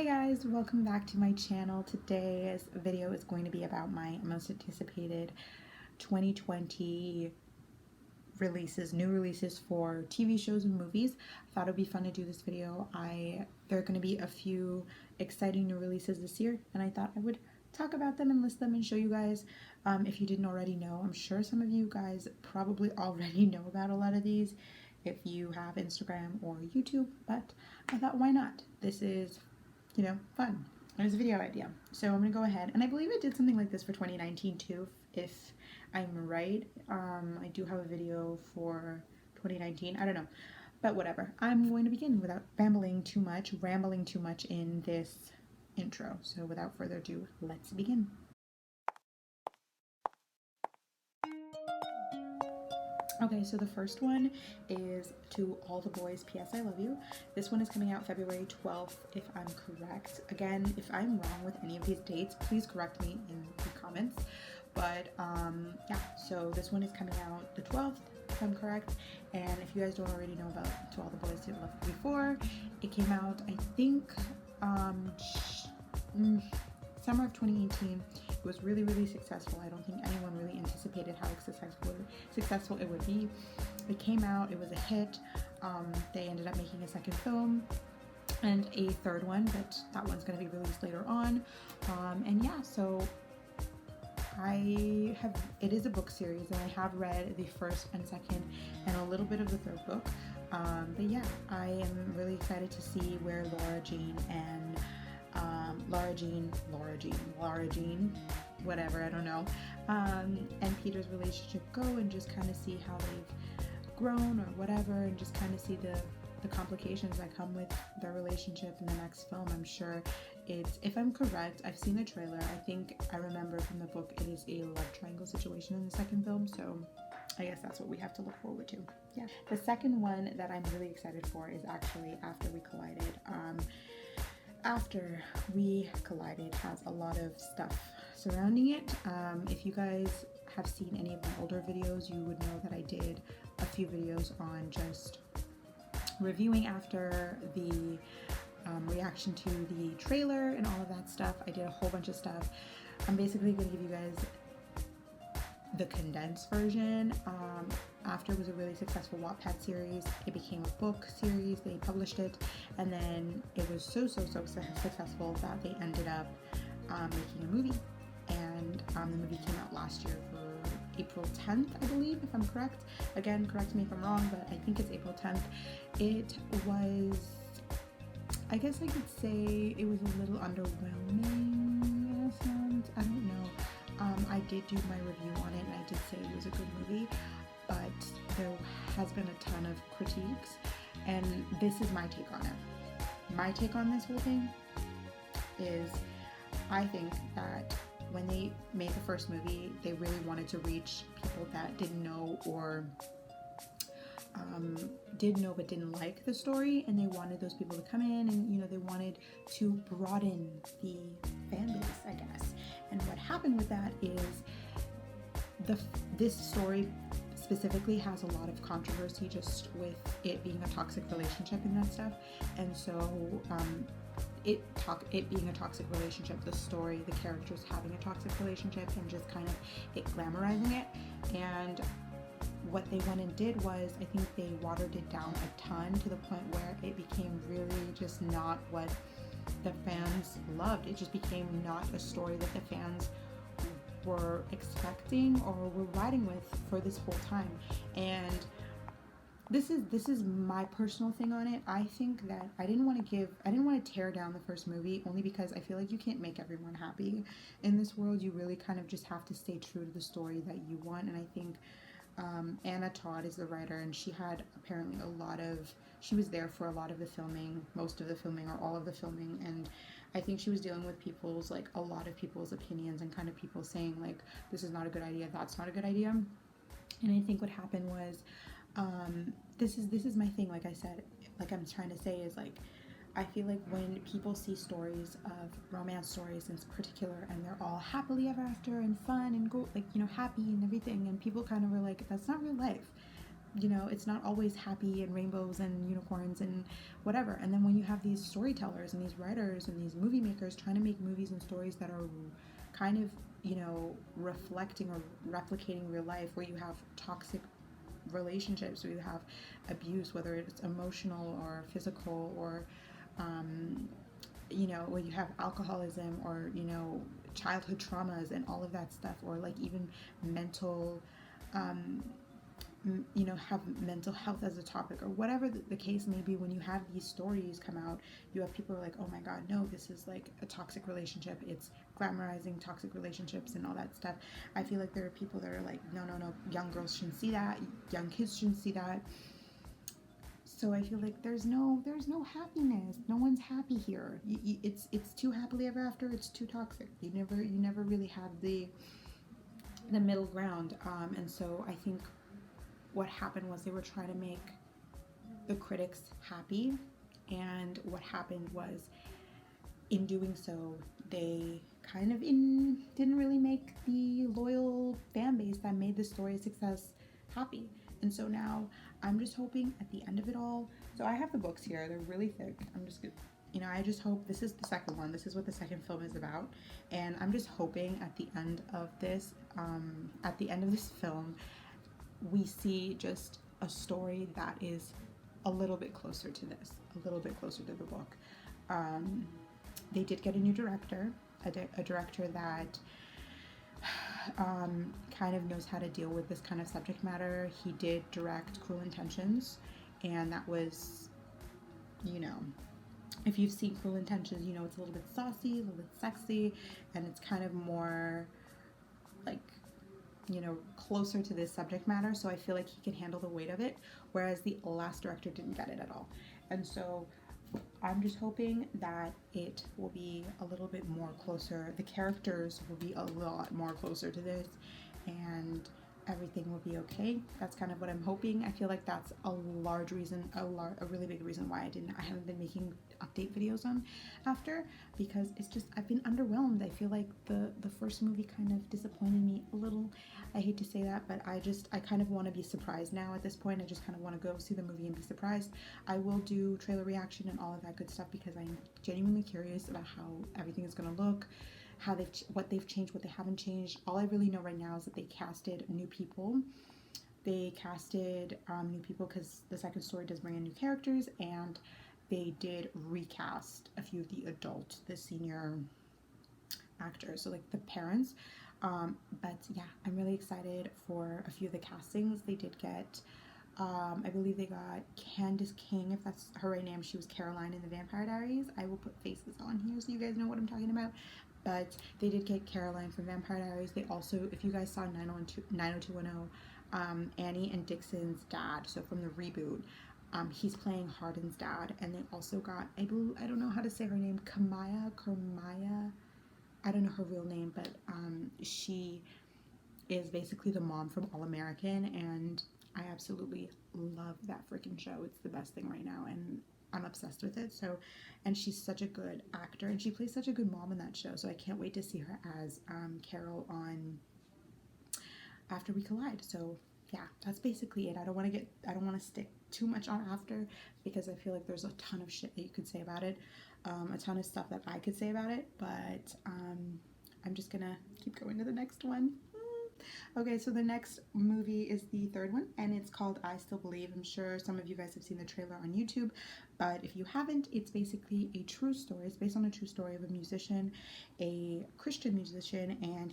Hey guys, welcome back to my channel. Today's video is going to be about my most anticipated 2020 new releases for TV shows and movies. I thought it would be fun to do this video. There are going to be a few exciting new releases this year, and I thought I would talk about them and list them and show you guys. If you didn't already know, I'm sure some of you guys probably already know about a lot of these if you have Instagram or YouTube, but I thought, why not? This is fun. It was a video idea. So I'm gonna go ahead, and I believe I did something like this for 2019 too, if I'm right. I do have a video for 2019, I don't know, but whatever. I'm going to begin without rambling too much in this intro. So without further ado, let's begin. Okay, so the first one is To All the Boys, P.S. I Love You. This one is coming out February 12th, if I'm correct. Again, if I'm wrong with any of these dates, please correct me in the comments. But yeah, so this one is coming out the 12th, if I'm correct. And if you guys don't already know about To All the Boys Who Loved You Before, it came out, I think, summer of 2018. It was really successful. I don't think anyone really anticipated how successful it would be. It came out, it was a hit. They ended up making a second film and a third one, but that one's going to be released later on. And yeah, so it is a book series, and I have read the first and second and a little bit of the third book. But yeah, I am really excited to see where Laura Jean, whatever, I don't know, and Peter's relationship go, and just kind of see how they've grown or whatever, and just kind of see the complications that come with their relationship in the next film. I'm sure it's, if I'm correct, I've seen the trailer, I think I remember from the book it is a love triangle situation in the second film, so I guess that's what we have to look forward to. Yeah, the second one that I'm really excited for is actually After We Collided. After We Collided has a lot of stuff surrounding it. If you guys have seen any of my older videos, you would know that I did a few videos on just reviewing After, the reaction to the trailer and all of that stuff. I did a whole bunch of stuff. I'm basically going to give you guys the condensed version. After was a really successful Wattpad series. It became a book series. They published it, and then it was so successful that they ended up making a movie. And the movie came out last year for April 10th, I believe, if I'm correct. Again, correct me if I'm wrong, but I think it's April 10th. It was, I guess I could say it was a little underwhelming in a sense. I don't know. I did do my review on it, and I did say it was a good movie, but there has been a ton of critiques, and this is my take on it. My take on this whole thing is, I think that when they made the first movie, they really wanted to reach people that didn't know, or did know but didn't like the story, and they wanted those people to come in, and they wanted to broaden the fan base, I guess. And what happened with that is this story specifically has a lot of controversy just with it being a toxic relationship and that stuff. And so it being a toxic relationship, the story, the characters having a toxic relationship, and just kind of it glamorizing it. And what they went and did was, I think they watered it down a ton, to the point where it became really just not what the fans loved. It just became not a story that the fans were expecting or were riding with for this whole time. And this is my personal thing on it. I think that I didn't want to tear down the first movie, only because I feel like you can't make everyone happy in this world. You really kind of just have to stay true to the story that you want. And I think Anna Todd is the writer, and she had apparently she was there for a lot of the filming, most of the filming, or all of the filming, and I think she was dealing with a lot of people's opinions, and kind of people saying like, this is not a good idea, that's not a good idea. And I think what happened was, this is my thing, like I said, like I'm trying to say is, like, I feel like when people see stories of romance stories in particular, and they're all happily ever after and fun and go, like, happy and everything, and people kind of were like, that's not real life. you know, it's not always happy and rainbows and unicorns and whatever. And then when you have these storytellers and these writers and these movie makers trying to make movies and stories that are kind of, you know, reflecting or replicating real life, where you have toxic relationships, where you have abuse, whether it's emotional or physical, or you know, where you have alcoholism, or, you know, childhood traumas and all of that stuff, or like even mental um, you know, have mental health as a topic, or whatever the case may be. When you have these stories come out, you have people who are like, oh my god, no, this is like a toxic relationship, it's glamorizing toxic relationships and all that stuff. I feel like there are people that are like, no, no, no, young girls shouldn't see that, young kids shouldn't see that. So I feel like there's no happiness. No one's happy here. It's too happily ever after. It's too toxic. You never really have the middle ground. And so I think what happened was they were trying to make the critics happy, and what happened was, in doing so, they kind of didn't really make the loyal fan base that made the story a success happy. And so now I'm just hoping at the end of it all. So I have the books here, they're really thick. I'm just gonna, you know, I just hope this is the second one. This is what the second film is about, and I'm just hoping at the end of this, film, we see just a story that is a little bit closer to this, a little bit closer to the book. They did get a new director, a director that kind of knows how to deal with this kind of subject matter. He did direct Cruel Intentions, and that was, you know, if you've seen Cruel Intentions, you know it's a little bit saucy, a little bit sexy, and it's kind of more like, you know, closer to this subject matter. So I feel like he can handle the weight of it, whereas the last director didn't get it at all. And so I'm just hoping that it will be a little bit more closer. The characters will be a lot more closer to this, and everything will be okay. That's kind of what I'm hoping. I feel like that's a large reason, a really big reason why I haven't been making update videos on after, because it's just, I've been underwhelmed. I feel like the first movie kind of disappointed me a little. I hate to say that, but I kind of want to be surprised now at this point. I just kind of want to go see the movie and be surprised. I will do trailer reaction and all of that good stuff, because I'm genuinely curious about how everything is going to look, what they've changed, what they haven't changed. All I really know right now is that they casted new people. They casted new people because the second story does bring in new characters, and they did recast a few of the senior actors, so like the parents. But yeah, I'm really excited for a few of the castings. They did get, I believe they got Candace King, if that's her right name. She was Caroline in the Vampire Diaries. I will put faces on here so you guys know what I'm talking about. But they did get Caroline from Vampire Diaries. They also, if you guys saw 90210, Annie and Dixon's dad, so from the reboot, he's playing Hardin's dad. And they also got, I don't know how to say her name, Kermaya, I don't know her real name, but she is basically the mom from All American, and I absolutely love that freaking show. It's the best thing right now, and I'm obsessed with it. So, and she's such a good actor, and she plays such a good mom in that show. So I can't wait to see her as Carol on After We Collide. So yeah, that's basically it. I don't want to stick too much on After, because I feel like there's a ton of shit that you could say about it, a ton of stuff that I could say about it, but I'm just gonna keep going to the next one. Okay, so the next movie is the third one, and it's called I Still Believe. I'm sure some of you guys have seen the trailer on YouTube, but if you haven't, it's basically a true story. It's based on a true story of a musician, a Christian musician, and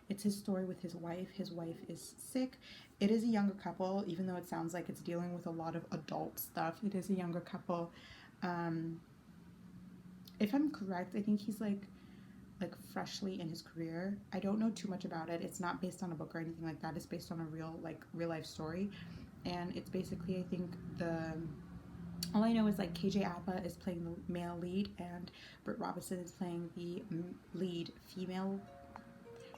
it's his story with his wife. His wife is sick. It is a younger couple, even though it sounds like it's dealing with a lot of adult stuff. It is a younger couple. If I'm correct, I think he's like freshly in his career. I don't know too much about it. It's not based on a book or anything like that. It's based on a real life story, and it's basically, I think, all I know is like KJ Apa is playing the male lead, and Britt Robinson is playing the lead female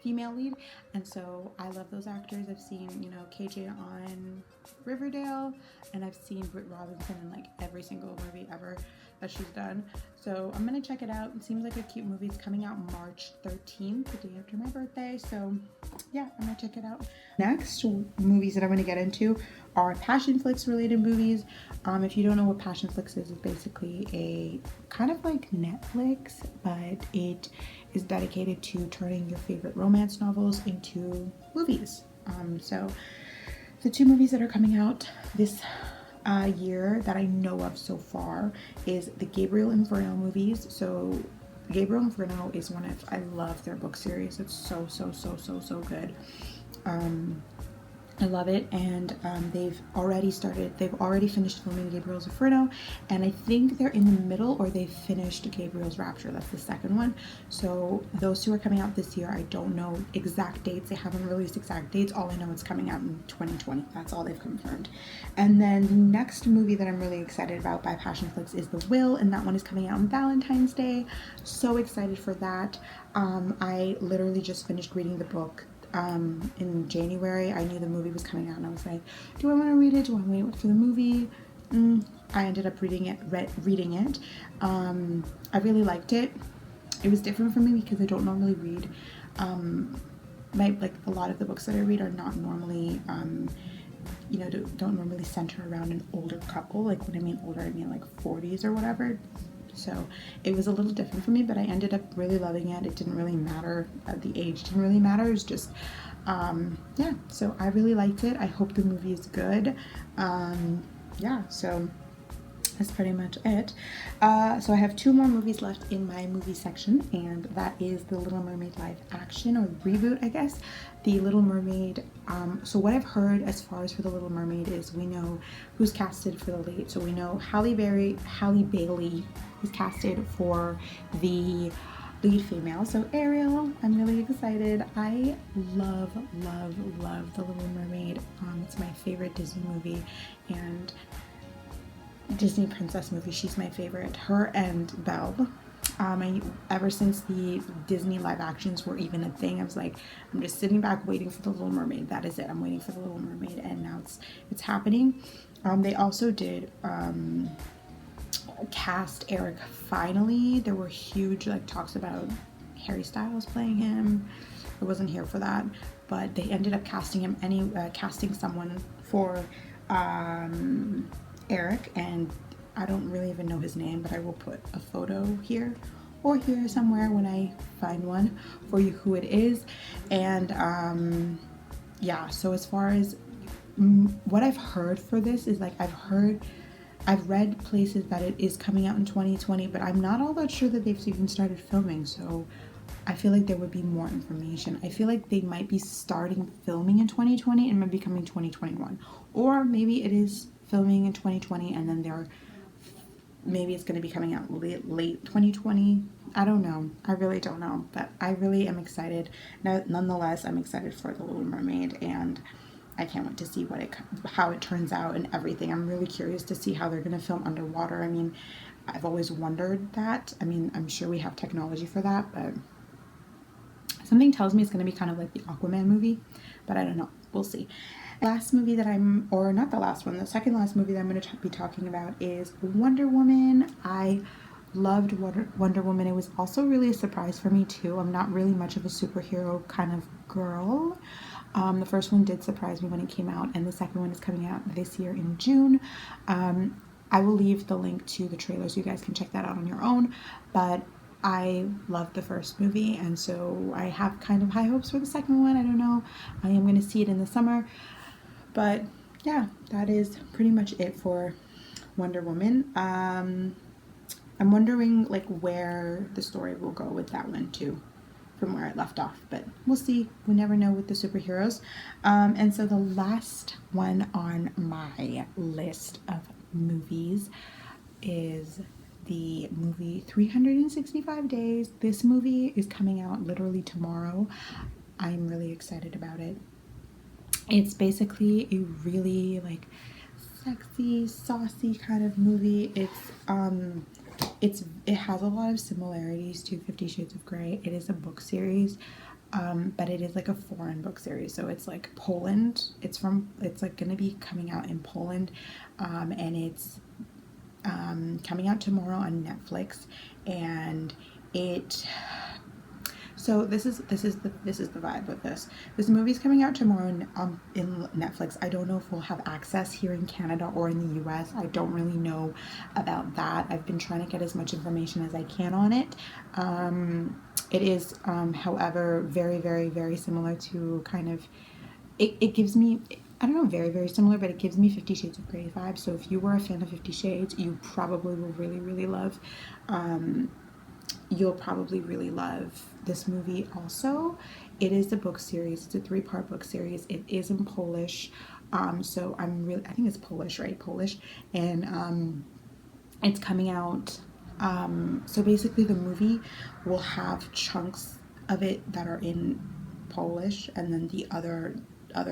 lead. And so I love those actors. I've seen, you know, KJ on Riverdale, and I've seen Britt Robinson in like every single movie ever. that she's done. So I'm gonna check it out. It seems like a cute movie. It's coming out March 13th, the day after my birthday. So yeah, I'm gonna check it out. Next movies that I'm gonna get into are Passion Flicks related movies. If you don't know what Passion Flicks is, it's basically a kind of like Netflix, but it is dedicated to turning your favorite romance novels into movies. So the two movies that are coming out this year that I know of so far is the Gabriel Inferno movies. So Gabriel Inferno is one of, I love their book series. It's so good. I love it, and they've already finished filming Gabriel's Inferno, and I think they're in the middle, or they finished Gabriel's Rapture. That's the second one. So those two are coming out this year. I don't know exact dates. They haven't released exact dates. All I know is coming out in 2020. That's all they've confirmed. And then the next movie that I'm really excited about by Passion Flicks is The Will, and that one is coming out on Valentine's Day. So excited for that. I literally just finished reading the book in January. I knew the movie was coming out, and I was like, do I want to read it? Do I wait for the movie? I ended up reading it. I really liked it. It was different for me because I don't normally read. Like a lot of the books that I read are not normally, don't normally center around an older couple. Like when I mean older, I mean like 40s or whatever. So it was a little different for me, but I ended up really loving it. It didn't really matter. The age didn't really matter. It's just, yeah, so I really liked it. I hope the movie is good. Yeah, so that's pretty much it. So I have two more movies left in my movie section, and that is the Little Mermaid live action, or reboot, I guess. The Little Mermaid, so what I've heard as far as for the Little Mermaid is we know who's casted for the lead. So we know Halle Bailey is casted for the lead female. So Ariel, I'm really excited. I love The Little Mermaid. It's my favorite Disney movie, and Disney princess movie. She's my favorite. Her and Belle. Ever since the Disney live actions were even a thing, I was like, I'm just sitting back waiting for the Little Mermaid. That is it. I'm waiting for the Little Mermaid, and now it's happening. They also did cast Eric finally. There were huge talks about Harry Styles playing him. I wasn't here for that, but they ended up casting someone for Eric, and I don't really even know his name, but I will put a photo here or here somewhere when I find one for you who it is. And yeah, so as far as what I've heard for this is I've read places that it is coming out in 2020, but I'm not all that sure that they've even started filming, so I feel like there would be more information. I feel like they might be starting filming in 2020 and might be coming 2021, or maybe it is filming in 2020 and then maybe it's going to be coming out late 2020. I don't know. I really don't know, but I really am excited. Now, nonetheless, I'm excited for The Little Mermaid, and I can't wait to see how it turns out and everything. I'm really curious to see how they're going to film underwater. I mean, I've always wondered that. I mean, I'm sure we have technology for that, but something tells me it's going to be kind of like the Aquaman movie, but I don't know. We'll see. Last movie that not the last one, the second last movie that I'm going to be talking about is Wonder Woman. I loved Wonder Woman. It was also really a surprise for me too. I'm not really much of a superhero kind of girl. The first one did surprise me when it came out, and the second one is coming out this year in June. I will leave the link to the trailer so you guys can check that out on your own, but I loved the first movie, and so I have kind of high hopes for the second one. I don't know. I am going to see it in the summer. But yeah, that is pretty much it for Wonder Woman. I'm wondering where the story will go with that one too, from where it left off, but we'll see. We never know with the superheroes. And so the last one on my list of movies is the movie 365 Days. This movie is coming out literally tomorrow. I'm really excited about it. It's basically a really sexy, saucy kind of movie. It has a lot of similarities to 50 Shades of Grey. It is a book series, but it is a foreign book series. So it's Poland. It's going to be coming out in Poland, and coming out tomorrow on Netflix, and so this is the vibe with this. This movie's coming out tomorrow in Netflix. I don't know if we'll have access here in Canada or in the US. I don't really know about that. I've been trying to get as much information as I can on it. It is, however, very, very, very similar to kind of, it gives me, I don't know, very, very similar, but it gives me 50 Shades of Grey vibes. So if you were a fan of 50 Shades, you probably will really, really love, you'll probably really love this movie also. It is a book series. It's a 3-part book series. It is in Polish. So I think it's Polish, right? Polish. And it's coming out. So basically the movie will have chunks of it that are in Polish, and then the other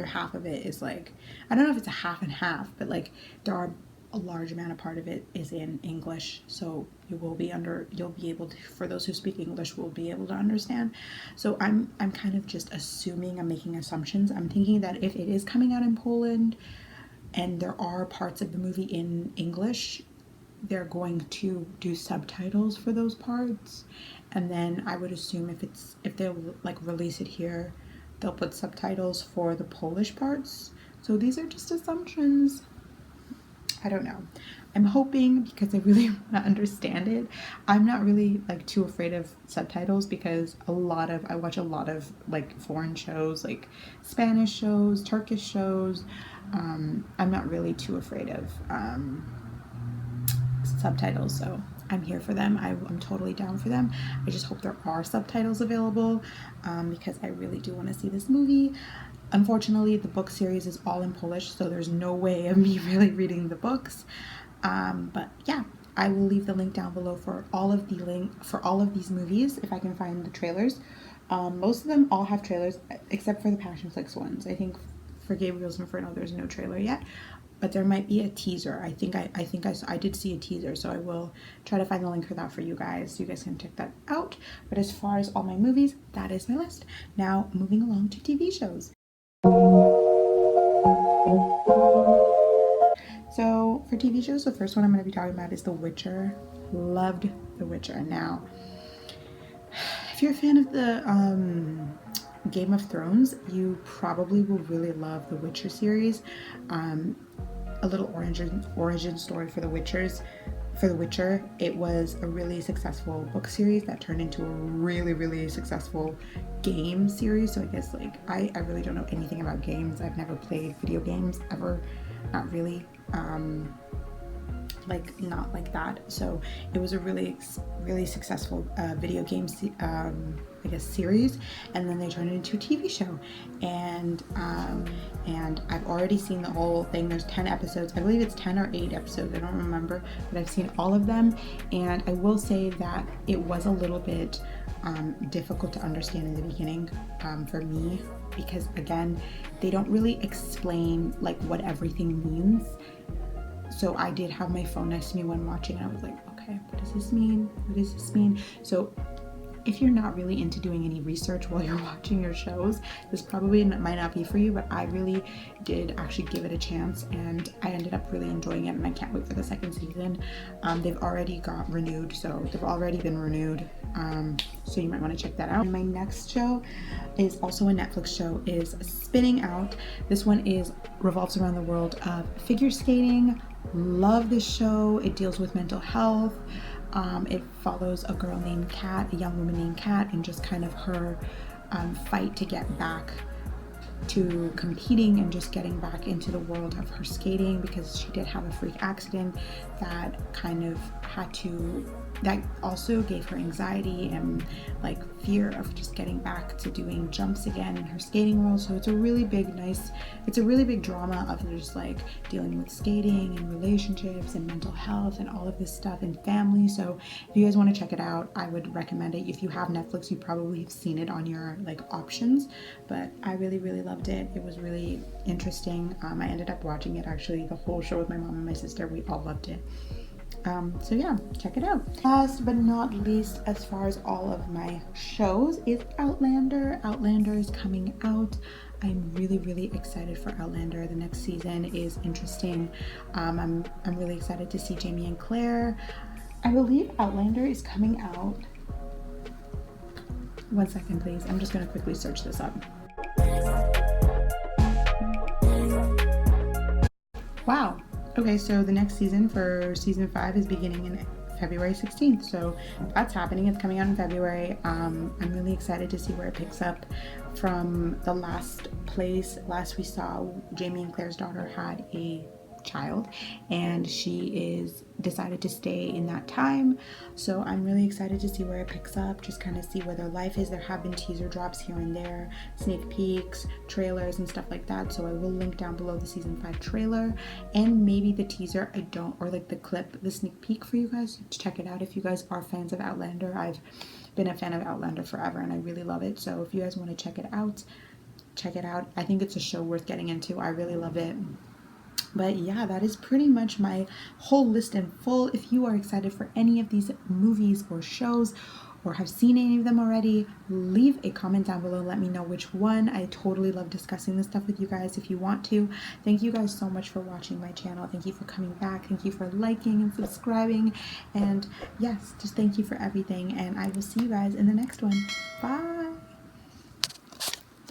half of it is like, I don't know if it's a half and half, but like there are a large amount of part of it is in English, so you'll be able to, for those who speak English, will be able to understand. So I'm kind of just assuming, I'm making assumptions. I'm thinking that if it is coming out in Poland and there are parts of the movie in English, they're going to do subtitles for those parts, and then I would assume if they'll like release it here, they'll put subtitles for the Polish parts. So these are just assumptions. I don't know. I'm hoping, because I really want to understand it. I'm not really like too afraid of subtitles, because I watch a lot of like foreign shows, like Spanish shows, Turkish shows. I'm not really too afraid of subtitles, so I'm here for them. I'm totally down for them. I just hope there are subtitles available, because I really do want to see this movie. Unfortunately, the book series is all in Polish, so there's no way of me really reading the books. But yeah, I will leave the link down below for all of these movies if I can find the trailers. Most of them all have trailers except for the Passion Flix ones. I think for Gabriel's Inferno there's no trailer yet, but there might be a teaser. I think I did see a teaser, so I will try to find the link for that for you guys, so you guys can check that out. But as far as all my movies, that is my list. Now moving along to TV shows. So for TV shows, the first one I'm going to be talking about is The Witcher. Loved The Witcher. Now, if you're a fan of the Game of Thrones, you probably will really love The Witcher series. A little origin story for The Witcher. It was a really successful book series that turned into a really, really successful game series. So I guess like I really don't know anything about games. I've never played video games ever, not really. Not like that. So it was a really, really successful video game series, and then they turned it into a TV show, and I've already seen the whole thing. There's 10 episodes. I believe it's 10 or 8 episodes. I don't remember, but I've seen all of them, and I will say that it was a little bit difficult to understand in the beginning for me, because again, they don't really explain like what everything means. So I did have my phone next to me when watching, and I was like, okay, what does this mean? What does this mean? So if you're not really into doing any research while you're watching your shows, this probably might not be for you, but I really did actually give it a chance, and I ended up really enjoying it, and I can't wait for the second season. They've already got renewed, so they've already been renewed, so you might want to check that out. And my next show is also a Netflix show, is Spinning Out. This one revolves around the world of figure skating. Love this show. It deals with mental health. It follows a girl named Kat, a young woman named Kat, and just kind of her fight to get back to competing and just getting back into the world of her skating, because she did have a freak accident that that also gave her anxiety and like fear of just getting back to doing jumps again in her skating world. So it's a really big drama of just like dealing with skating and relationships and mental health and all of this stuff and family. So if you guys want to check it out, I would recommend it. If you have Netflix, you probably have seen it on your like options, but I really, really loved it. It was really interesting. I ended up watching it, actually the whole show, with my mom and my sister. We all loved it. So yeah, check it out. Last but not least, as far as all of my shows, is Outlander. Outlander is coming out. I'm really excited for Outlander. The next season is interesting. I'm really excited to see Jamie and Claire. I believe Outlander is coming out. One second, please. I'm just going to quickly search this up. Wow. Okay, so the next season for season 5 is beginning in February 16th. So that's happening. It's coming out in February. I'm really excited to see where it picks up from the last place. Last we saw, Jamie and Claire's daughter had a child, and she is decided to stay in that time. So I'm really excited to see where it picks up, just kind of see where their life is. There have been teaser drops here and there, sneak peeks, trailers and stuff like that, so I will link down below the season 5 trailer and maybe the teaser. Or like the clip, the sneak peek for you guys to check it out if you guys are fans of Outlander. I've been a fan of Outlander forever and I really love it, so if you guys want to check it out, check it out. I think it's a show worth getting into. I really love it. But yeah, that is pretty much my whole list in full. If you are excited for any of these movies or shows or have seen any of them already, leave a comment down below. Let me know which one. I totally love discussing this stuff with you guys if you want to. Thank you guys so much for watching my channel. Thank you for coming back. Thank you for liking and subscribing. And yes, just thank you for everything. And I will see you guys in the next one. Bye.